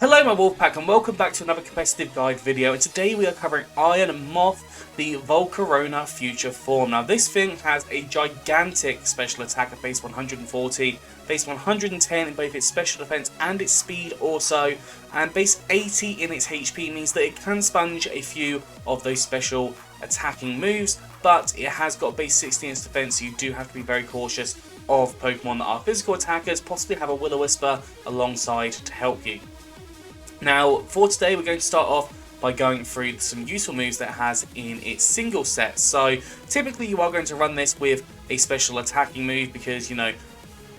Hello my Wolfpack and welcome back to another competitive guide video, and today we are covering Iron Moth, the Volcarona future form. Now this thing has a gigantic special attack at base 140, base 110 in both its special defense and its speed also, and base 80 in its HP means that it can sponge a few of those special attacking moves, but it has got base 60 in its defense, so you do have to be very cautious of Pokemon that are physical attackers, possibly have a Will-O-Wisper alongside to help you. Now, for today, we're going to start off by going through some useful moves that it has in its single set. So, typically you are going to run this with a special attacking move because, you know,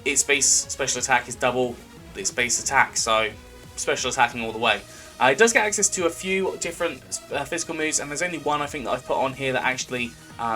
its base special attack is double its base attack, so special attacking all the way. It does get access to a few different physical moves, and there's only one I think that I've put on here that actually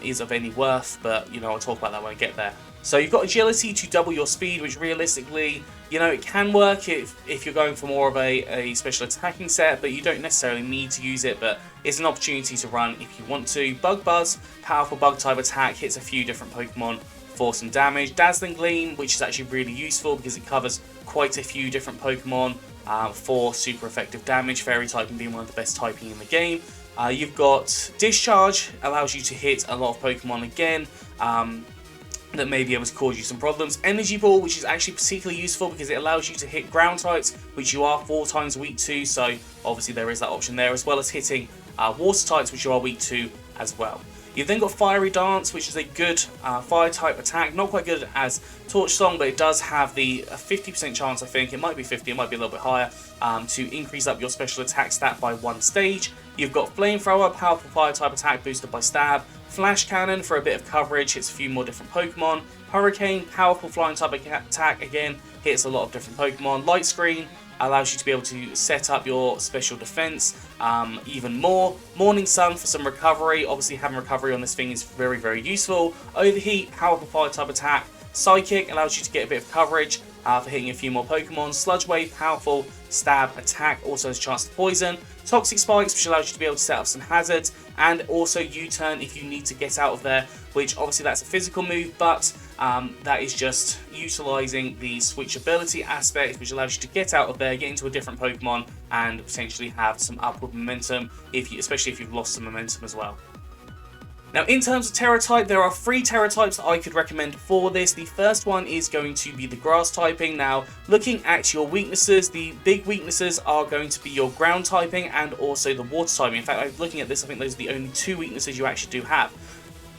is of any worth, but, you know, I'll talk about that when I get there. So you've got agility to double your speed, which realistically, you know, it can work if you're going for more of a special attacking set, but you don't necessarily need to use it, but it's an opportunity to run if you want to. Bug Buzz, powerful bug type attack, hits a few different Pokemon for some damage. Dazzling Gleam, which is actually really useful because it covers quite a few different Pokemon for super effective damage, Fairy typing being one of the best typing in the game. You've got Discharge, allows you to hit a lot of Pokemon again, that may be able to cause you some problems. Energy Ball, which is actually particularly useful because it allows you to hit ground types, which you are 4 times weak to, so obviously there is that option there, as well as hitting water types, which you are weak to as well. You've then got Fiery Dance, which is a good fire type attack, not quite good as Torch Song, but it does have the 50% chance, I think, it might be 50, it might be a little bit higher, to increase up your special attack stat by 1 stage. You've got Flamethrower, powerful fire type attack boosted by Stab. Flash Cannon for a bit of coverage, hits a few more different Pokemon. Hurricane, powerful flying type attack, again, hits a lot of different Pokemon. Light Screen allows you to be able to set up your special defense even more. Morning Sun for some recovery, obviously having recovery on this thing is very, very useful. Overheat, powerful fire type attack. Psychic allows you to get a bit of coverage for hitting a few more Pokemon. Sludge Wave, powerful stab attack, also has a chance to poison. Toxic Spikes, which allows you to be able to set up some hazards, and also U-turn if you need to get out of there, which obviously that's a physical move, but that is just utilising the switchability aspect, which allows you to get out of there, get into a different Pokemon, and potentially have some upward momentum, especially if you've lost some momentum as well. Now, in terms of Terra type, there are 3 Terra types that I could recommend for this. The first one is going to be the Grass typing. Now, looking at your weaknesses, the big weaknesses are going to be your Ground typing and also the Water typing. In fact, looking at this, I think those are the only 2 weaknesses you actually do have.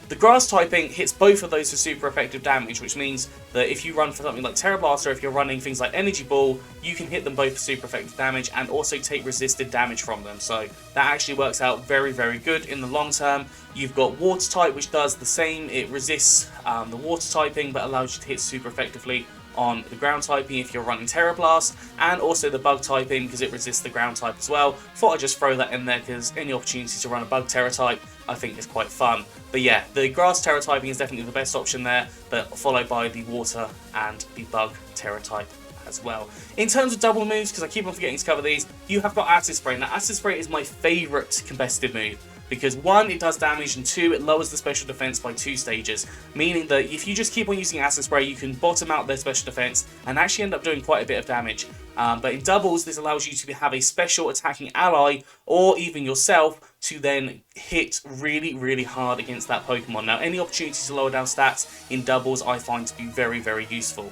The Grass typing hits both of those for super effective damage, which means that if you run for something like Terra Blaster, if you're running things like Energy Ball, you can hit them both for super effective damage and also take resisted damage from them. So that actually works out very, very good in the long term. You've got Water type, which does the same. It resists the Water typing, but allows you to hit super effectively on the Ground typing if you're running Terra Blast, and also the Bug typing because it resists the Ground type as well. Thought I'd just throw that in there because any opportunity to run a Bug Terra type I think is quite fun. But yeah, the Grass Terra typing is definitely the best option there, but followed by the Water and the Bug Terra type as well. In terms of double moves, because I keep on forgetting to cover these, you have got Acid Spray. Now Acid Spray is my favourite competitive move, because 1, it does damage, and 2, it lowers the special defense by 2 stages, meaning that if you just keep on using Acid Spray, you can bottom out their special defense and actually end up doing quite a bit of damage. But in doubles, this allows you to have a special attacking ally, or even yourself, to then hit really, really hard against that Pokemon. Now, any opportunity to lower down stats in doubles, I find to be very, very useful.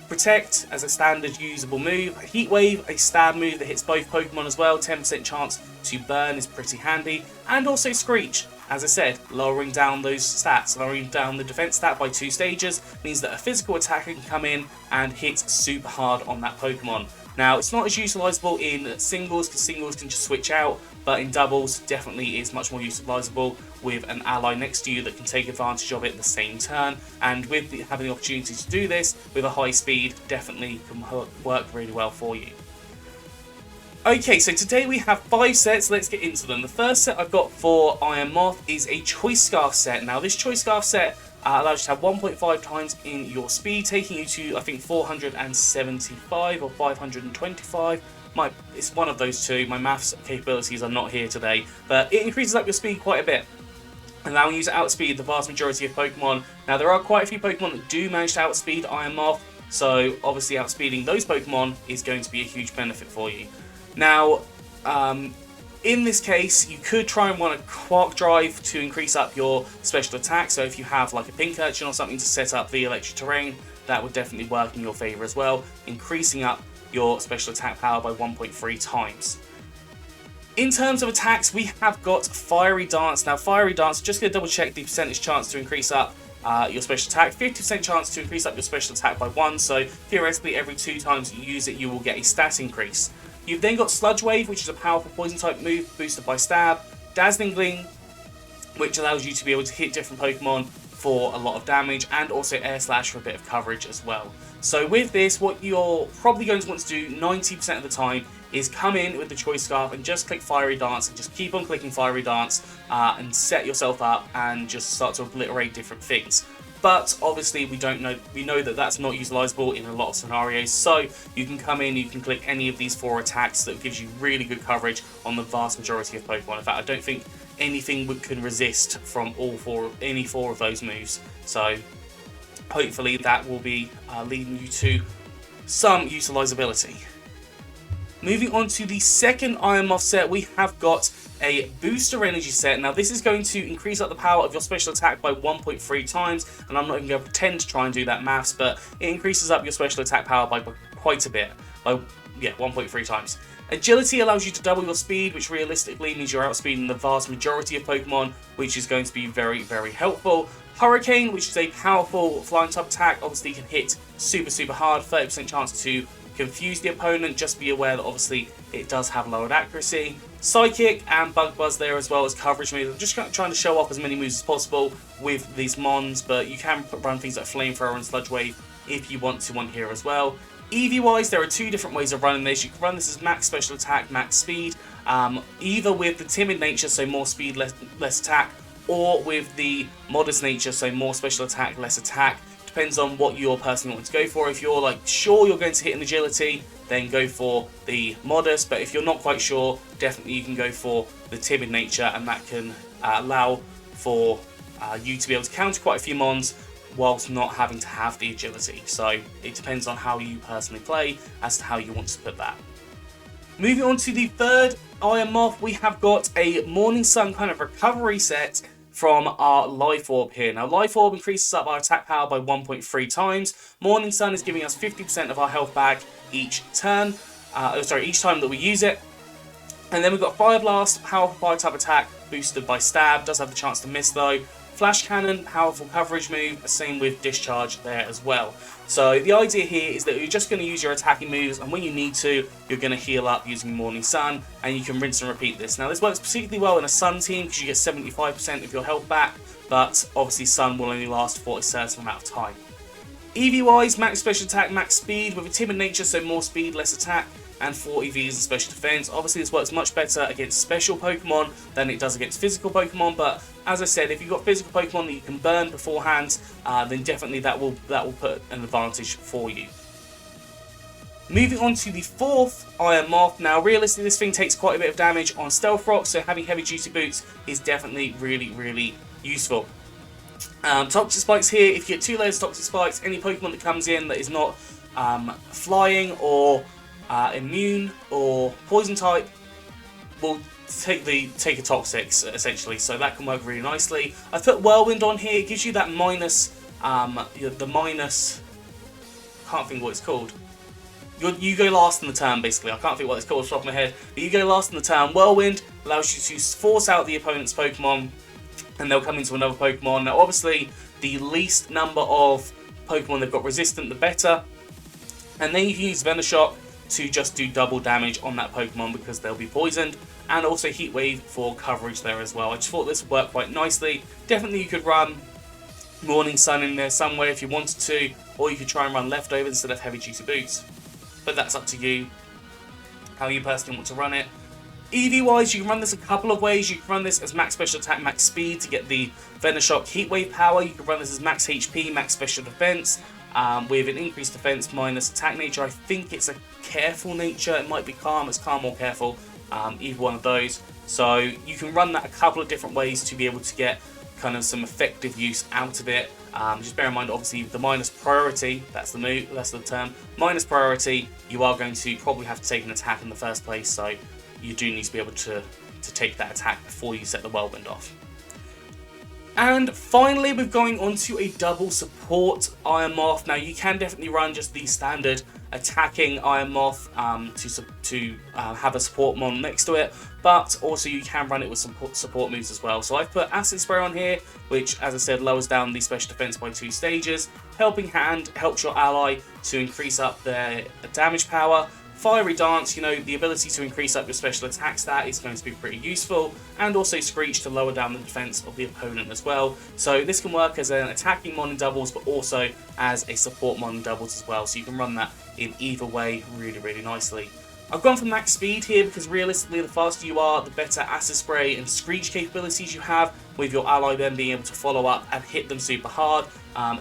Protect as a standard usable move. Heat Wave, a stab move that hits both Pokemon as well. 10% chance to burn is pretty handy. And also Screech, as I said, lowering down those stats, lowering down the defense stat by 2 stages, means that a physical attacker can come in and hit super hard on that Pokemon. Now, it's not as utilisable in singles, because singles can just switch out, but in doubles, definitely is much more utilisable with an ally next to you that can take advantage of it the same turn, and with having the opportunity to do this with a high speed, definitely can work really well for you. Okay, so today we have 5 sets, let's get into them. The first set I've got for Iron Moth is a Choice Scarf set. Now, this Choice Scarf set allows you to have 1.5 times in your speed, taking you to, I think, 475 or 525. It's one of those 2. My maths capabilities are not here today, but it increases up your speed quite a bit, allowing you to outspeed the vast majority of Pokemon. Now, there are quite a few Pokemon that do manage to outspeed Iron Moth, so obviously outspeeding those Pokemon is going to be a huge benefit for you. Now, in this case, you could try and want a Quark Drive to increase up your special attack. So if you have like a Pincurchin or something to set up the electric terrain, that would definitely work in your favour as well, increasing up your special attack power by 1.3 times. In terms of attacks, we have got Fiery Dance. Now, Fiery Dance, just going to double check the percentage chance to increase up your special attack. 50% chance to increase up your special attack by 1, so theoretically every 2 times you use it, you will get a stat increase. You've then got Sludge Wave, which is a powerful poison type move, boosted by Stab. Dazzling Gleam, which allows you to be able to hit different Pokemon for a lot of damage, and also Air Slash for a bit of coverage as well. So with this, what you're probably going to want to do 90% of the time is come in with the Choice Scarf and just click Fiery Dance, and just keep on clicking Fiery Dance and set yourself up and just start to obliterate different things. But obviously we know that that's not utilizable in a lot of scenarios, so you can come in, you can click any of these 4 attacks that gives you really good coverage on the vast majority of Pokemon. In fact, I don't think anything can resist from any 4 of those moves. So hopefully that will be leading you to some utilizability. Moving on to the second Iron Moth set, we have got a Booster Energy set. Now this is going to increase up the power of your special attack by 1.3 times, and I'm not even going to pretend to try and do that maths, but it increases up your special attack power by quite a bit, by 1.3 times. Agility allows you to double your speed, which realistically means you're outspeeding the vast majority of Pokemon, which is going to be very, very helpful. Hurricane, which is a powerful flying type attack, obviously can hit super hard, 30% chance to confuse the opponent. Just be aware that obviously it does have lowered accuracy. Psychic and Bug Buzz there as well as coverage moves. I'm just trying to show off as many moves as possible with these Mons, but you can run things like Flamethrower and Sludge Wave if you want to on here as well. EV wise, there are 2 different ways of running this. You can run this as max special attack, max speed, either with the timid nature, so more speed, less attack, or with the modest nature, so more special attack, less attack. Depends on what you're personally want to go for. If you're like sure you're going to hit an agility, then go for the modest, but if you're not quite sure, definitely you can go for the timid nature, and that can allow for you to be able to counter quite a few Mons whilst not having to have the agility. So it depends on how you personally play as to how you want to put that. Moving on to the third Iron Moth, we have got a Morning Sun kind of recovery set from our Life Orb here. Now, Life Orb increases up our attack power by 1.3 times. Morning Sun is giving us 50% of our health back each turn. Each time that we use it. And then we've got Fire Blast, powerful fire type attack, boosted by Stab. Does have the chance to miss though. Flash Cannon, powerful coverage move. Same with Discharge there as well. So the idea here is that you're just going to use your attacking moves, and when you need to, you're going to heal up using Morning Sun, and you can rinse and repeat this. Now this works particularly well in a Sun team because you get 75% of your health back, but obviously Sun will only last for a certain amount of time. EV wise, max special attack, max speed with a timid nature, so more speed, less attack, and 4 EVs and special defense. Obviously this works much better against special Pokemon than it does against physical Pokemon, but as I said, if you've got physical Pokemon that you can burn beforehand, then definitely that will put an advantage for you. Moving on to the fourth Iron Moth. Now realistically this thing takes quite a bit of damage on Stealth Rock, so having heavy duty boots is definitely really useful. Toxic Spikes here, if you get 2 layers of Toxic Spikes, any Pokemon that comes in that is not flying or immune or poison type will take a Toxics essentially, so that can work really nicely. I put Whirlwind on here. It gives you that minus, the minus, can't think what it's called. You go last in the turn basically. I can't think what it's called off the top of my head, but you go last in the turn. Whirlwind allows you to force out the opponent's Pokemon, and they'll come into another Pokemon. Now obviously the least number of Pokemon they've got resistant, the better. And then you can use Venoshock to just do double damage on that Pokemon because they'll be poisoned, and also Heat Wave for coverage there as well. I just thought this would work quite nicely. Definitely you could run Morning Sun in there somewhere if you wanted to, or you could try and run Leftover instead of Heavy Duty Boots. But that's up to you, how you personally want to run it. EV wise, you can run this a couple of ways. You can run this as max special attack, max speed to get the Venoshock Heat Wave power. You can run this as max HP, max special defense, with an increased defense minus attack nature. I think it's a careful nature. It might be calm. It's calm or careful. Either one of those. So you can run that a couple of different ways to be able to get kind of some effective use out of it. Just bear in mind, obviously, the minus priority, that's the term, minus priority you are going to probably have to take an attack in the first place, so you do need to be able to take that attack before you set the whirlwind off. And finally, we're going on to a double support Iron Moth. Now, you can definitely run just the standard attacking Iron Moth to have a support mon next to it, but also you can run it with some support moves as well. So I've put Acid Spray on here, which, as I said, lowers down the special defense by 2 stages. Helping Hand helps your ally to increase up their damage power. Fiery Dance, you know, the ability to increase up your special attack stat is going to be pretty useful, and also Screech to lower down the defense of the opponent as well. So this can work as an attacking mon in doubles, but also as a support mon in doubles as well, so you can run that in either way really nicely. I've gone for max speed here because realistically the faster you are, the better Acid Spray and Screech capabilities you have, with your ally then being able to follow up and hit them super hard.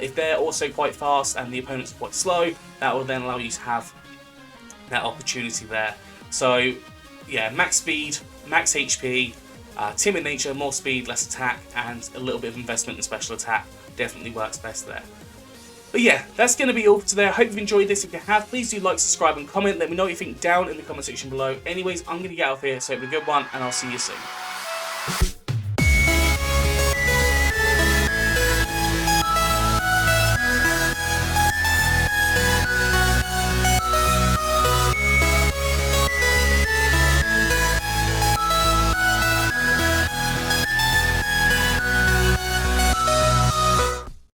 If they're also quite fast and the opponent's quite slow, that will then allow you to have that opportunity there. So yeah, max speed, max HP, timid nature, more speed, less attack, and a little bit of investment in special attack definitely works best there. But yeah, that's going to be all for today. I hope you've enjoyed this. If you have, please do like, subscribe and comment. Let me know what you think down in the comment section below. Anyways, I'm going to get out of here, so have a good one, and I'll see you soon.